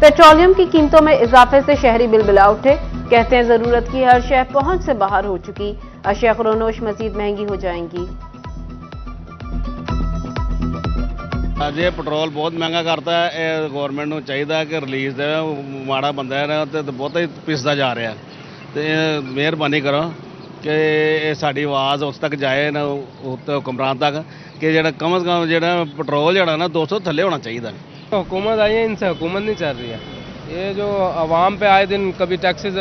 Petroleum की कीमतों में इजाफे से शहरी बिलबिला उठे। कहते हैं जरूरत की हर शय पहुंच से बाहर हो चुकी, अशिया खुरोनोश मजीद महंगी हो जाएंगी। अजे पेट्रोल बहुत महंगा करता है, गवर्नमेंट को चाहिए कि रिलीज दे। माड़ा बंदा है तो बहुत ही पिसदा जा रहा है, तो मेहरबानी करो कि साड़ी आवाज़ उस तक जाए ना, हुक्मरान तक कि जो कम अज़ कम जो पेट्रोल जो ना 200 थले होना चाहिए। हुकूमत आई है, इनसे हुकूमत नहीं चल रही है। ये जो आवाम पे आए दिन कभी टैक्सेस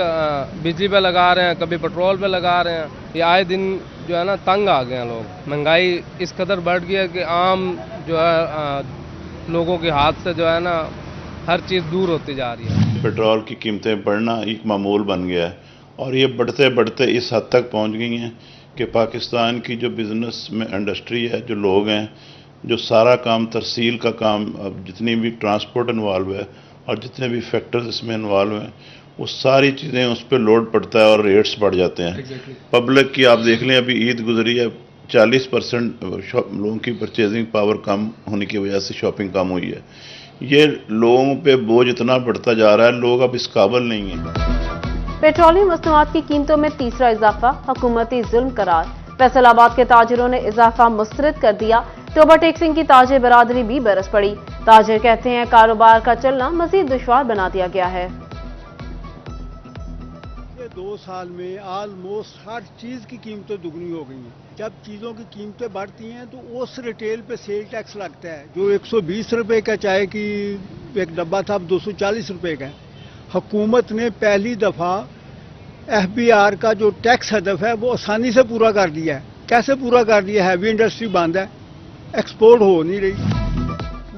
बिजली पे लगा रहे हैं, कभी पेट्रोल पे लगा रहे हैं, ये आए दिन जो है ना तंग आ गए हैं लोग। महंगाई इस कदर बढ़ गई है कि आम जो है लोगों के हाथ से जो है ना हर चीज़ दूर होती जा रही है। पेट्रोल की कीमतें बढ़ना एक मामूल बन गया है और ये बढ़ते बढ़ते इस हद तक पहुंच गई हैं कि पाकिस्तान की जो बिज़नेस में इंडस्ट्री है, जो लोग हैं, जो सारा काम तरसील का काम, अब जितनी भी ट्रांसपोर्ट इन्वॉल्व है और जितने भी फैक्टर्स इसमें इन्वॉल्व हैं, वो सारी चीज़ें उस पर लोड पड़ता है और रेट्स बढ़ जाते हैं। पब्लिक की आप देख लें, अभी ईद गुजरी है, 40% लोगों की परचेजिंग पावर कम होने की वजह से शॉपिंग कम हुई है। ये लोगों पे बोझ इतना बढ़ता जा रहा है, लोग अब इस काबिल नहीं हैं। पेट्रोलियम मसनूआत की कीमतों में तीसरा इजाफा हुकूमती जुल्म करार। फैसलाबाद के ताजिरों ने इजाफा मुस्तरद कर दिया। टोबर टेक्सिंग की ताजिर बरादरी भी बरस पड़ी। ताजिर कहते हैं कारोबार का चलना मजीद दुश्वार बना दिया गया है। 2 साल में ऑलमोस्ट हर चीज़ की कीमतें दुगनी हो गई हैं। जब चीज़ों की कीमतें बढ़ती हैं तो उस रिटेल पे सेल टैक्स लगता है, जो 120 रुपये का चाय की एक डब्बा था, अब 240 रुपये का है। हुकूमत ने पहली दफ़ा FBR का जो टैक्स हदफ है वो आसानी से पूरा कर दिया है। कैसे पूरा कर दिया? हैवी इंडस्ट्री बंद है, एक्सपोर्ट हो नहीं रही।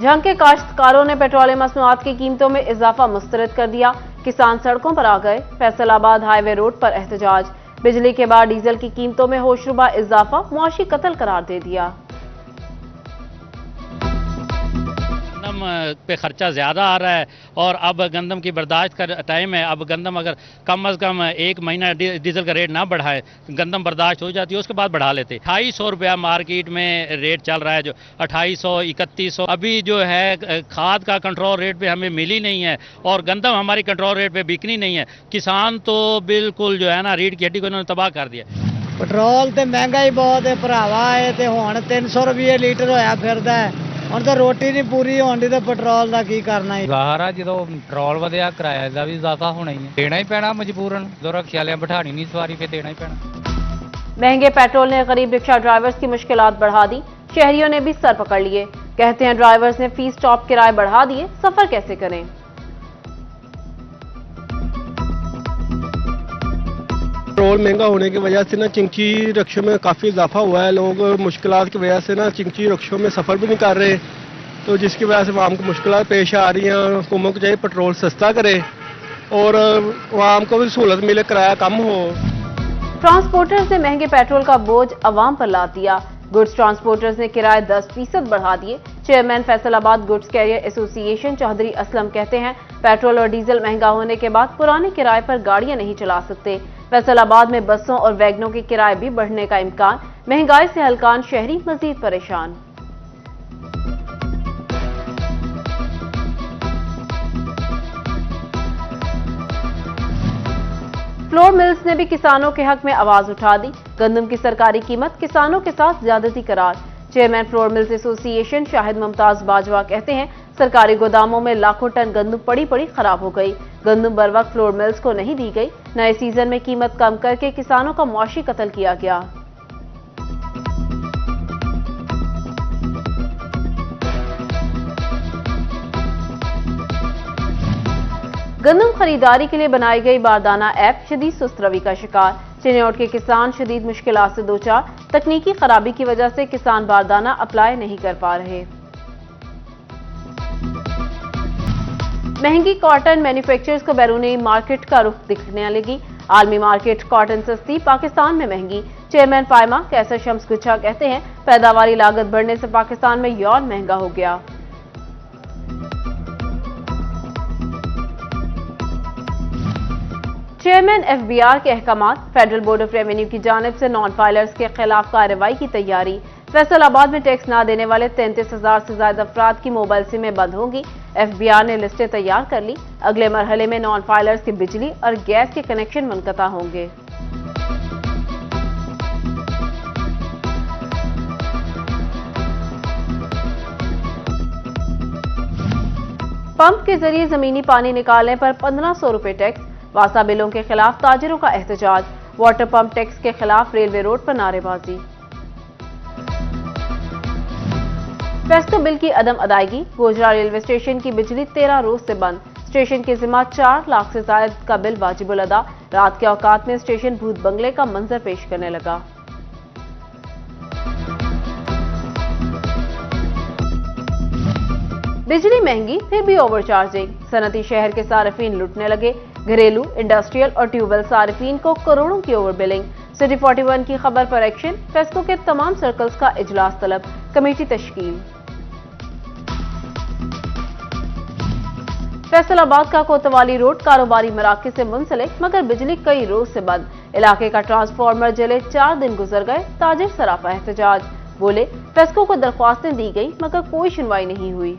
झंग के काश्तकारों ने पेट्रोलियम मसनूआत की कीमतों में इजाफा मुस्तरद कर दिया। किसान सड़कों पर आ गए। फैसलाबाद हाईवे रोड पर एहतजाज। बिजली के बाद डीजल की कीमतों में होशरुबा इजाफा मुआशी कत्ल करार दे दिया। गंदम पे खर्चा ज़्यादा आ रहा है और अब गंदम की बर्दाश्त का टाइम है। अब गंदम अगर कम अज़ कम 1 महीना डीजल का रेट ना बढ़ाए, गंदम बर्दाश्त हो जाती है, उसके बाद बढ़ा लेते। 250 रुपया मार्केट में रेट चल रहा है, जो 2800 3100। अभी जो है खाद का कंट्रोल रेट पे हमें मिली नहीं है और गंदम हमारी कंट्रोल रेट पे बिकनी नहीं है। किसान तो बिल्कुल जो है ना रीढ़ की हड्डी को इन्होंने तबाह कर दिया। पेट्रोल तो महंगा ही बहुत है भरावा है, तो हुण 300 रुपये लीटर होया फिरदा है। ਹੁਣ ਤਾਂ ਰੋਟੀ ਨਹੀਂ ਪੂਰੀ ਹੋਣੀ ਤੇ ਪੈਟਰੋਲ ਦਾ ਕੀ ਕਰਨਾ ਹੈ। ਜ਼ਾਹਰ ਆ ਜਦੋਂ ਪੈਟਰੋਲ ਵਧਿਆ ਕਿਰਾਏ ਦਾ ਵੀ ਇਜ਼ਾਫਾ ਹੋਣਾ ਹੀ ਹੈ, ਦੇਣਾ ਹੀ ਪੈਣਾ ਮਜਬੂਰਨ। ਜਦੋਂ ਰਕਸ਼ੇ ਵਾਲਿਆਂ ਬਿਠਾਣੀ नहीं सवारी पे देना ही पैना। महंगे पेट्रोल ने गरीब रिक्शा ड्राइवर्स की मुश्किलात बढ़ा दी। शहरियों ने भी सर पकड़ लिए। कहते हैं ड्राइवर्स ने फी स्टॉप किराए बढ़ा दिए, सफर कैसे करें। पेट्रोल महंगा होने की वजह से ना चिंची रिक्शों में काफ़ी इजाफा हुआ है। लोग मुश्किलात की वजह से ना चिंची रिक्शों में सफ़र भी नहीं कर रहे, तो जिसकी वजह से आवाम को मुश्किलात पेश आ रही हैं। हुकूमत को चाहिए पेट्रोल सस्ता करे और आवाम को भी सहूलत मिले, किराया कम हो। ट्रांसपोर्टर्स ने महंगे पेट्रोल का बोझ अवाम पर लाद दिया। गुड्स ट्रांसपोर्टर्स ने किराए 10% बढ़ा दिए। Chairman Faisalabad goods carrier association Chaudhry Aslam कहते हैं पेट्रोल और डीजल महंगा होने के बाद पुराने किराए पर गाड़ियां नहीं चला सकते। फैसलाबाद में बसों और वैगनों के किराए भी बढ़ने का इम्कान। महंगाई से हलकान शहरी मजीद परेशान। फ्लोर मिल्स ने भी किसानों के हक में आवाज उठा दी। गंदम की सरकारी कीमत किसानों के साथ ज्यादती करार। Chairman flour mills association Shahid Mumtaz Bajwa कहते हैं सरकारी गोदामों में लाखों टन गंदम पड़ी पड़ी खराब हो गई। गंदम बर वक्त फ्लोर मिल्स को नहीं दी गई। नए सीजन में कीमत कम करके किसानों का मुआशी कत्ल किया गया। गंदम खरीदारी के लिए बनाई गई बारदाना ऐप शदीद सुस्त रवि का शिकार। चिन्नौट के किसान शदीद मुश्किलात से दो चार। तकनीकी खराबी की वजह से किसान बारदाना अप्लाई नहीं कर पा रहे। महंगी कॉटन मैन्युफैक्चरर्स को बैरूनी मार्केट का रुख दिखने लगी। आलमी मार्केट कॉटन सस्ती, पाकिस्तान में महंगी। चेयरमैन पायमा कैसर शम्स गुच्छा कहते हैं पैदावारी लागत बढ़ने से पाकिस्तान में यौन महंगा हो गया। चेयरमैन FBR के अहकामात। फेडरल बोर्ड ऑफ रेवेन्यू की जानिब से नॉन फाइलर्स के खिलाफ कार्रवाई की तैयारी। फैसलाबाद में टैक्स ना देने वाले 33,000 से ज्यादा अफराद की मोबाइल सिमें बंद होंगी। FBI ने लिस्टें तैयार कर ली। अगले मरहले में नॉन फाइलर्स के बिजली और गैस के कनेक्शन मुनक़ता होंगे। पंप के जरिए जमीनी पानी निकालने पर 1500 रुपए टैक्स। वासा बिलों के खिलाफ ताजिरों का एहतजाज। वाटर पंप टैक्स के खिलाफ रेलवे रोड पर नारेबाजी। फेस्को बिल की अदम अदायगी। गोजरा रेलवे स्टेशन की बिजली 13 रोज से बंद। स्टेशन के जिम्मा 4 लाख से ज्यादा का बिल वाजिबुल अदा। रात के औकात में स्टेशन भूत बंगले का मंजर पेश करने लगा। बिजली महंगी फिर भी ओवरचार्जिंग। सनती शहर के सार्फिन लुटने लगे। घरेलू, इंडस्ट्रियल और ट्यूबवेल सार्फिन को करोड़ों की ओवर बिलिंग। सिटी 41 की खबर पर एक्शन। फेस्को के तमाम सर्कल्स का इजलास तलब। कमेटी तश्कील। फैसलाबाद का कोतवाली रोड कारोबारी मराकज से मुंसलिक, मगर बिजली कई रोज से बंद। इलाके का ट्रांसफार्मर जले 4 दिन गुजर गए। ताजिर सराफा एहतजाज। बोले फेस्को को दरख्वास्तें दी गई मगर कोई सुनवाई नहीं हुई।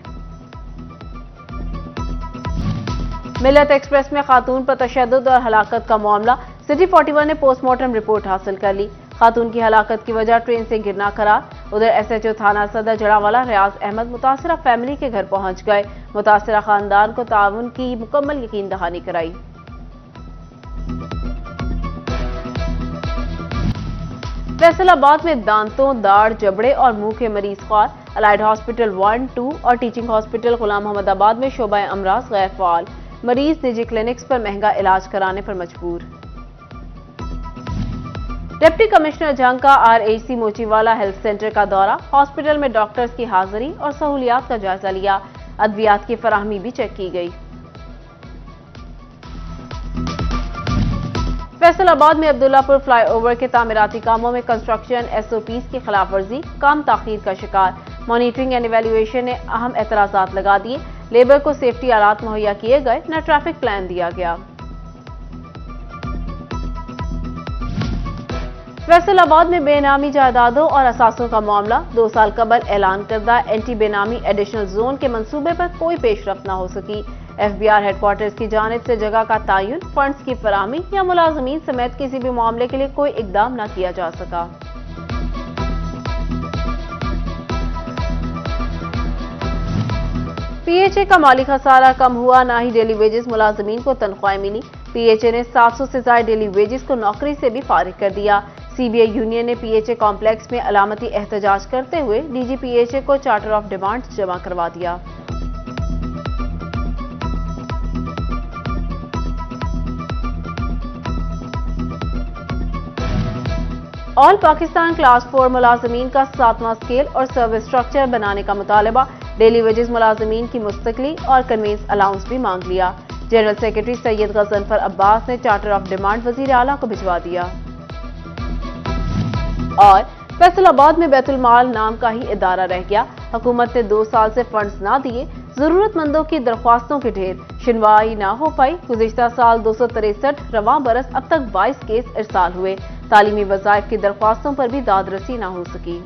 मिल्लत एक्सप्रेस में खातून पर तशद्दुद और हलाकत का मामला। सिटी 41 ने पोस्टमार्टम रिपोर्ट हासिल कर ली। खातून की हलाकत की वजह ट्रेन से गिरना करार। उधर SHO थाना सदर जड़ावाला रियाज अहमद मुतासिरा फैमिली के घर पहुंच गए। मुतासिरा खानदान को ताउन की मुकम्मल यकीन दहानी कराई। फैसलाबाद में दांतों, दाढ़, जबड़े और मुंह के मरीज ख्वार। अलाइड हॉस्पिटल 1, 2 और टीचिंग हॉस्पिटल गुलाम मोहम्मदाबाद में शोबा अमराज गैर फाल। मरीज निजी क्लिनिक्स पर महंगा इलाज कराने पर मजबूर। डिप्टी कमिश्नर जंग का RHC मोचीवाला हेल्थ सेंटर का दौरा। हॉस्पिटल में डॉक्टर्स की हाजिरी और सहूलियात का जायजा लिया। अद्वियात की फराहमी भी चेक की गई। फैसलाबाद में अब्दुल्लापुर फ्लाईओवर के तामीराती कामों में कंस्ट्रक्शन SOPs की खिलाफ वर्जी। काम ताखीर का शिकार। मॉनिटरिंग एंड इवैल्यूएशन ने अहम एतराजात लगा दिए। लेबर को सेफ्टी आलात मुहैया किए गए, न ट्रैफिक प्लान दिया गया। फैसलाबाद में बेनामी जायदादों और असासों का मामला। 2 साल कबल ऐलान करदा एंटी बेनामी एडिशनल जोन के मंसूबे पर कोई पेशरफ्त न हो सकी। FBI हेडक्वार्टर्स की जानिब से जगह का तयन, फंड्स की फराहमी या मुलाजमीन समेत किसी भी मामले के लिए कोई इकदाम न किया जा सका। PHA का माली खसारा कम हुआ, ना ही डेली वेजेस मुलाजमीन को तनख्वाहें मिली। PHA ने 700 से ज्यादा डेली वेजेस को नौकरी से भी फारिग कर दिया। CBI यूनियन ने PHA कॉम्प्लेक्स में अलामती एहतजाज करते हुए DG PHA को चार्टर ऑफ डिमांड्स जमा करवा दिया। ऑल पाकिस्तान क्लास 4 मुलाजमीन का 7वां स्केल और सर्विस स्ट्रक्चर बनाने का मुतालबा। डेली वेजेस मुलाजमीन की मुस्तकली और कन्वींस अलाउंस भी मांग लिया। जनरल सेक्रेटरी सैयद गजनफर अब्बास ने चार्टर ऑफ डिमांड वजीर आला को भिजवा दिया। और फैसलाबाद में बैतुल माल नाम का ही इदारा रह गया। हुकूमत ने 2 साल से फंड्स ना दिए। जरूरतमंदों की दरख्वास्तों के ढेर, सुनवाई ना हो पाई। गुज़िश्ता साल 263, रवां बरस अब तक 22 केस इरसाल हुए। तालीमी वज़ाइफ की दरख्वास्तों पर भी दादरसी ना हो सकी।